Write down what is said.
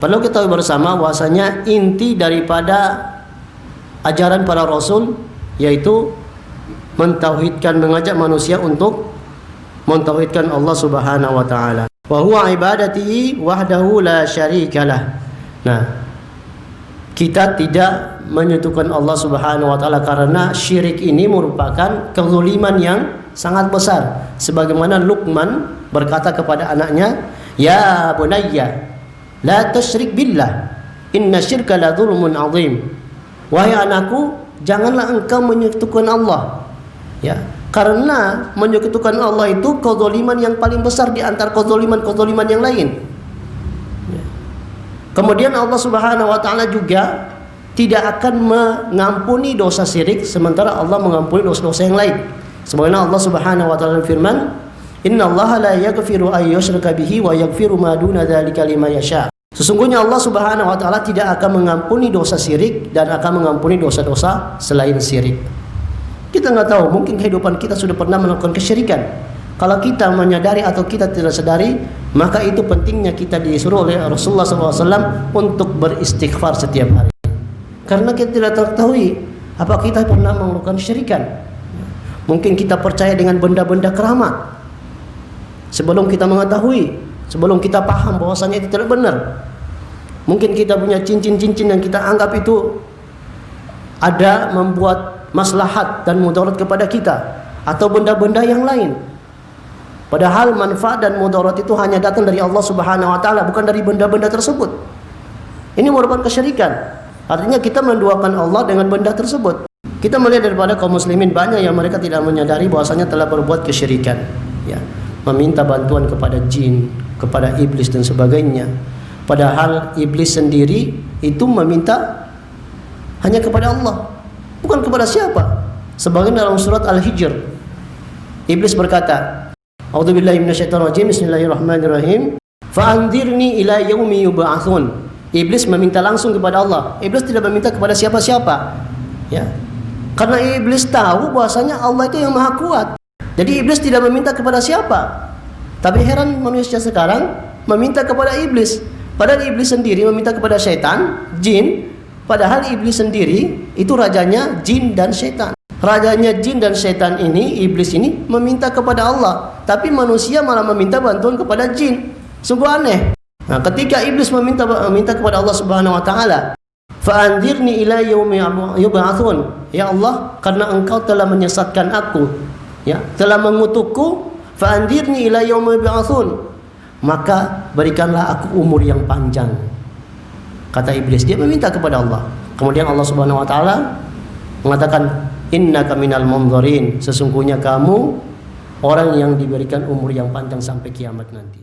Perlu kita tahu bersama bahwasanya inti daripada ajaran para rasul yaitu mentauhidkan, mengajak manusia untuk mentauhidkan Allah Subhanahu wa taala. Wa huwa ibadatihi wahdahu la syarikalah. Nah, kita tidak menyekutukan Allah Subhanahu wa taala karena syirik ini merupakan kezaliman yang sangat besar. Sebagaimana Luqman berkata kepada anaknya, "Ya bunayya, la tusyrik billah. Inna syirka la dzulmun 'adzim." Wahai anakku, janganlah engkau menyekutukan Allah. Ya, karena menyekutukan Allah itu kezaliman yang paling besar di antara kezaliman yang lain. Ya. Kemudian Allah Subhanahu wa taala juga tidak akan mengampuni dosa syirik sementara Allah mengampuni dosa-dosa yang lain. Sebagaimana Allah Subhanahu wa taala firman, "Innallaha la yaghfiru ay yushraka bihi wa yaghfiru ma duna dzalika liman yasha." Sesungguhnya Allah Subhanahu wa taala tidak akan mengampuni dosa syirik dan akan mengampuni dosa-dosa selain syirik. Kita nggak tahu, mungkin kehidupan kita sudah pernah melakukan kesyirikan. Kalau kita menyadari atau kita tidak sadari, maka itu pentingnya kita disuruh oleh Rasulullah SAW untuk beristighfar setiap hari. Karena kita tidak ketahui apa kita pernah melakukan kesyirikan. Mungkin kita percaya dengan benda-benda keramat sebelum kita mengetahui, sebelum kita paham bahwasanya itu tidak benar. Mungkin kita punya cincin-cincin yang kita anggap itu ada membuat maslahat dan mudarat kepada kita, atau benda-benda yang lain. Padahal manfaat dan mudarat itu hanya datang dari Allah Subhanahu wa taala, bukan dari benda-benda tersebut. Ini merupakan kesyirikan. Artinya kita menduakan Allah dengan benda tersebut. Kita melihat daripada kaum muslimin banyak yang mereka tidak menyadari bahwasanya telah berbuat kesyirikan. Ya, meminta bantuan kepada jin, kepada iblis dan sebagainya. Padahal iblis sendiri itu meminta hanya kepada Allah, bukan kepada siapa. Sebagian dalam surat Al-Hijr, iblis berkata, "A'udzubillahi minasyaitonirrajim, bismillahirrahmanirrahim. Fa'anzirni ila yaumi yub'atsun." Iblis meminta langsung kepada Allah. Iblis tidak meminta kepada siapa-siapa. Ya. Karena iblis tahu bahwasanya Allah itu yang Maha Kuat. Jadi iblis tidak meminta kepada siapa. Tapi heran manusia sekarang meminta kepada iblis. Padahal iblis sendiri meminta kepada syaitan, jin. Padahal iblis sendiri itu rajanya jin dan syaitan. Rajanya jin dan syaitan ini, iblis ini meminta kepada Allah, tapi manusia malah meminta bantuan kepada jin. Sungguh aneh. Nah, ketika iblis meminta kepada Allah Subhanahu wa taala, "Fa'anzirni ila yaumi yub'atsun." Ya Allah, karena Engkau telah menyesatkan aku, ya, telah mengutukku, "Fa'anzirni ila yaumi yub'atsun." Maka berikanlah aku umur yang panjang. Kata iblis, dia meminta kepada Allah. Kemudian Allah Subhanahu wa taala mengatakan, "Innaka minal munzirin." Sesungguhnya kamu orang yang diberikan umur yang panjang sampai kiamat nanti.